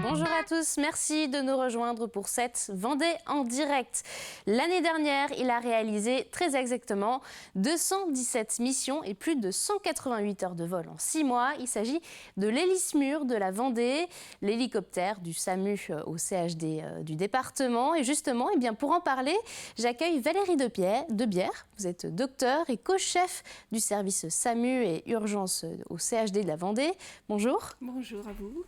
Bonjour à tous, merci de nous rejoindre pour cette Vendée en direct. L'année dernière, il a réalisé très exactement 217 missions et plus de 188 heures de vol en 6 mois. Il s'agit de l'Hélice-Mur de la Vendée, l'hélicoptère du SAMU au CHD du département. Et justement, pour en parler, j'accueille Valérie Debière. Vous êtes docteur et co-chef du service SAMU et urgence au CHD de la Vendée. Bonjour. Bonjour à vous.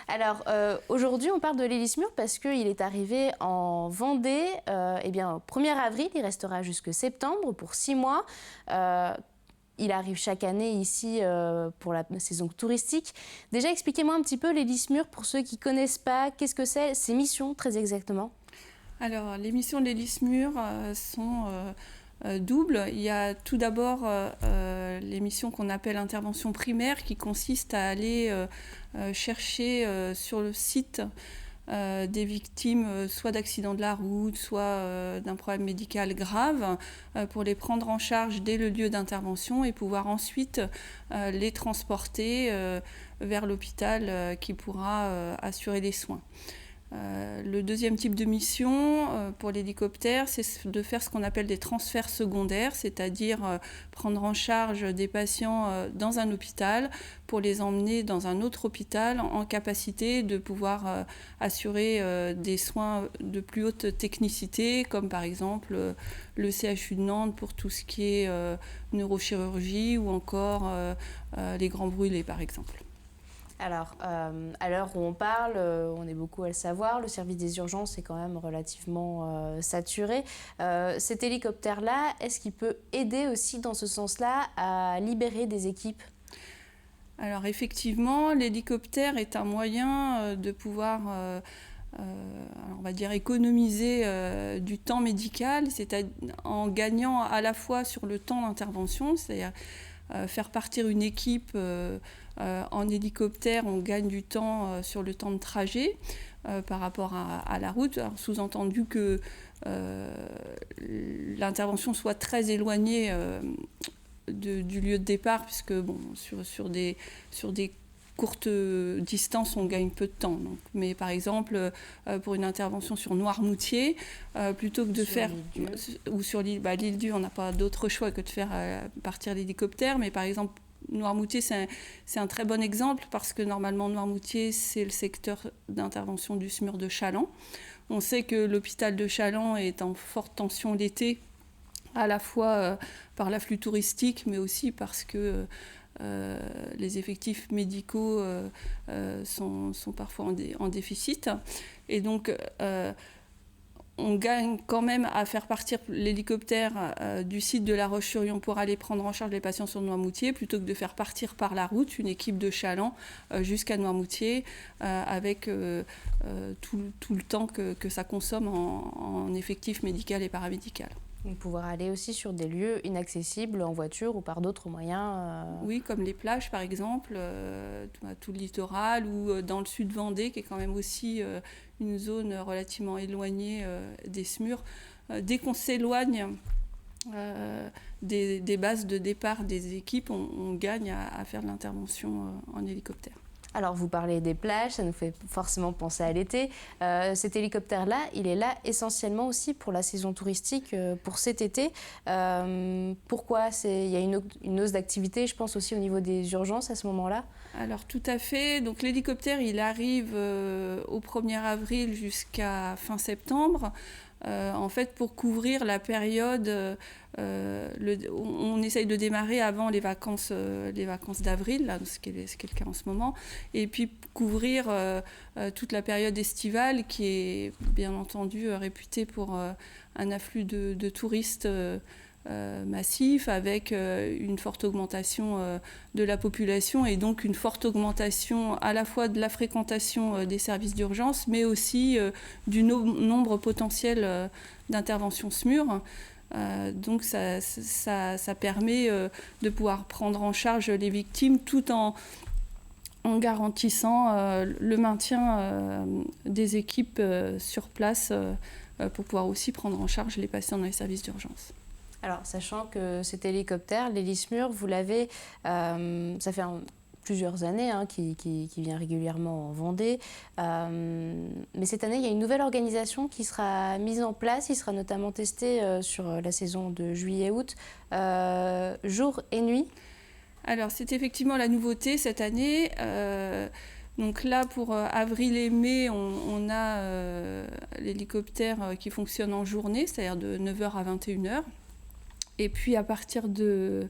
Alors, aujourd'hui, on parle de l'Hélice-Mur parce qu'il est arrivé en Vendée au 1er avril. Il restera jusque septembre pour 6 mois. Il arrive chaque année ici pour la saison touristique. Déjà, expliquez-moi un petit peu l'Hélice-Mur pour ceux qui ne connaissent pas. Qu'est-ce que c'est, ces missions très exactement? Alors, les missions de l'Hélice-Mur sont doubles. Il y a tout d'abord les missions qu'on appelle intervention primaire qui consistent à aller chercher sur le site des victimes soit d'accidents de la route, soit d'un problème médical grave, pour les prendre en charge dès le lieu d'intervention et pouvoir ensuite les transporter vers l'hôpital qui pourra assurer les soins. Le deuxième type de mission pour l'hélicoptère, c'est de faire ce qu'on appelle des transferts secondaires, c'est-à-dire prendre en charge des patients dans un hôpital pour les emmener dans un autre hôpital en capacité de pouvoir assurer des soins de plus haute technicité, comme par exemple le CHU de Nantes pour tout ce qui est neurochirurgie ou encore les grands brûlés par exemple. Alors, à l'heure où on parle, on est beaucoup à le savoir, le service des urgences est quand même relativement saturé. Cet hélicoptère-là, est-ce qu'il peut aider aussi dans ce sens-là à libérer des équipes ? Alors effectivement, l'hélicoptère est un moyen de pouvoir on va dire économiser du temps médical, c'est-à-dire en gagnant à la fois sur le temps d'intervention, c'est-à-dire faire partir une équipe en hélicoptère, on gagne du temps sur le temps de trajet par rapport à la route. Alors, sous-entendu que l'intervention soit très éloignée du lieu de départ, puisque bon, sur des courtes distances, on gagne peu de temps. Donc, mais par exemple, pour une intervention sur Noirmoutier, plutôt que de faire... Ou sur l'île Dieu, on n'a pas d'autre choix que de faire partir l'hélicoptère. Mais par exemple, Noirmoutier, c'est un très bon exemple parce que normalement, Noirmoutier, c'est le secteur d'intervention du SMUR de Challans. On sait que l'hôpital de Challans est en forte tension l'été, à la fois par l'afflux touristique, mais aussi parce que les effectifs médicaux sont parfois en déficit. Et donc, on gagne quand même à faire partir l'hélicoptère du site de La Roche-sur-Yon pour aller prendre en charge les patients sur Noirmoutier, plutôt que de faire partir par la route une équipe de Challans jusqu'à Noirmoutier, avec tout le temps que ça consomme en effectif médical et paramédical. Pouvoir aller aussi sur des lieux inaccessibles en voiture ou par d'autres moyens. Oui, comme les plages par exemple, tout le littoral, ou dans le sud Vendée, qui est quand même aussi une zone relativement éloignée des SMUR. Dès qu'on s'éloigne des bases de départ des équipes, on gagne à faire de l'intervention en hélicoptère. Alors, vous parlez des plages, ça nous fait forcément penser à l'été. Cet hélicoptère-là, il est là essentiellement aussi pour la saison touristique, pour cet été. Pourquoi ? Il y a une hausse d'activité, je pense aussi au niveau des urgences à ce moment-là. Alors, tout à fait. Donc, l'hélicoptère, il arrive au 1er avril jusqu'à fin septembre. En fait, pour couvrir la période, on essaye de démarrer avant les vacances d'avril, là, ce qui est le cas en ce moment, et puis couvrir toute la période estivale qui est bien entendu réputée pour un afflux de touristes massif, avec une forte augmentation de la population et donc une forte augmentation à la fois de la fréquentation des services d'urgence, mais aussi du nombre potentiel d'interventions SMUR. Donc ça permet de pouvoir prendre en charge les victimes tout en garantissant le maintien des équipes sur place pour pouvoir aussi prendre en charge les patients dans les services d'urgence. Alors, sachant que cet hélicoptère, l'Hélice-Mur, vous l'avez, ça fait plusieurs années, hein, qui vient régulièrement en Vendée. Mais cette année, il y a une nouvelle organisation qui sera mise en place. Il sera notamment testé sur la saison de juillet-août, jour et nuit. Alors, c'est effectivement la nouveauté cette année. Donc là, pour avril et mai, on a l'hélicoptère qui fonctionne en journée, c'est-à-dire de 9h à 21h. Et puis, à partir du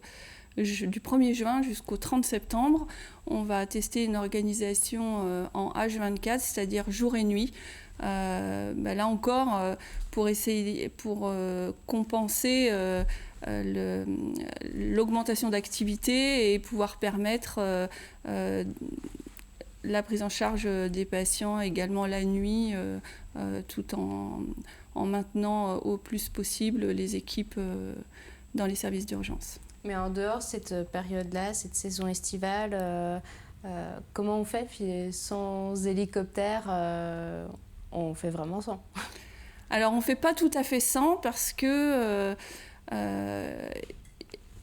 1er juin jusqu'au 30 septembre, on va tester une organisation en H24, c'est-à-dire jour et nuit. Là encore, pour compenser l'augmentation d'activité et pouvoir permettre la prise en charge des patients également la nuit, tout en maintenant au plus possible les équipes dans les services d'urgence. Mais en dehors de cette période-là, cette saison estivale, comment on fait sans hélicoptère? On fait vraiment sans. Alors on ne fait pas tout à fait sans parce que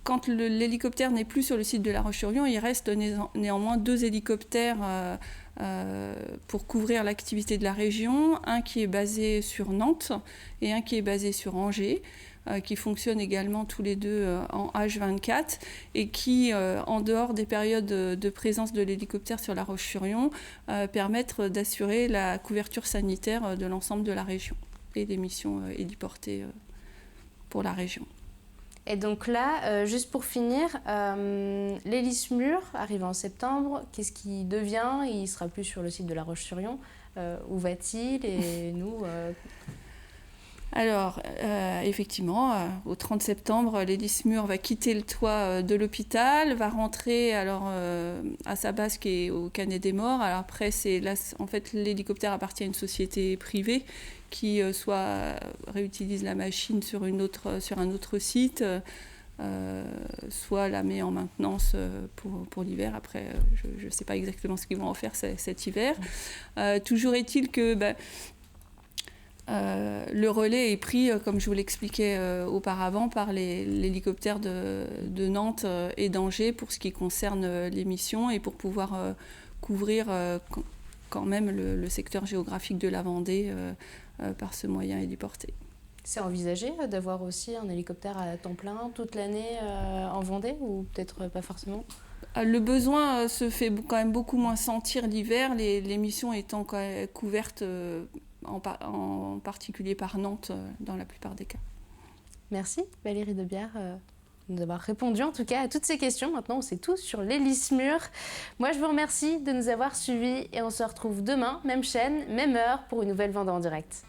quand l'hélicoptère n'est plus sur le site de La Roche-sur-Yon, il reste néanmoins 2 hélicoptères pour couvrir l'activité de la région, un qui est basé sur Nantes et un qui est basé sur Angers, qui fonctionnent également tous les deux en H24 et qui, en dehors des périodes de présence de l'hélicoptère sur La Roche-sur-Yon, permettent d'assurer la couverture sanitaire de l'ensemble de la région et des missions héliportées pour la région. Et donc là, juste pour finir, l'Héli-SMUR arrive en septembre. Qu'est-ce qui devient? Il ne sera plus sur le site de La Roche-sur-Yon. Où va-t-il? Et nous Alors, effectivement, au 30 septembre, l'Héli-SMUR va quitter le toit de l'hôpital, va rentrer à sa base qui est au Canet des Morts. Alors après, en fait, l'hélicoptère appartient à une société privée qui soit réutilise la machine sur un autre site, soit la met en maintenance pour l'hiver. Après, je ne sais pas exactement ce qu'ils vont en faire cet hiver. Toujours est-il que le relais est pris, comme je vous l'expliquais auparavant, par l'hélicoptère de Nantes et d'Angers pour ce qui concerne les missions et pour pouvoir couvrir quand même le secteur géographique de la Vendée par ce moyen héliporté. C'est envisagé d'avoir aussi un hélicoptère à temps plein toute l'année en Vendée ou peut-être pas forcément? Le besoin se fait quand même beaucoup moins sentir l'hiver, les missions étant quand même couvertes en particulier par Nantes dans la plupart des cas. Merci Valérie Debière de nous avoir répondu en tout cas à toutes ces questions. Maintenant on sait tout sur l'Héli-SMUR. Moi je vous remercie de nous avoir suivis et on se retrouve demain, même chaîne, même heure pour une nouvelle Vendée en direct.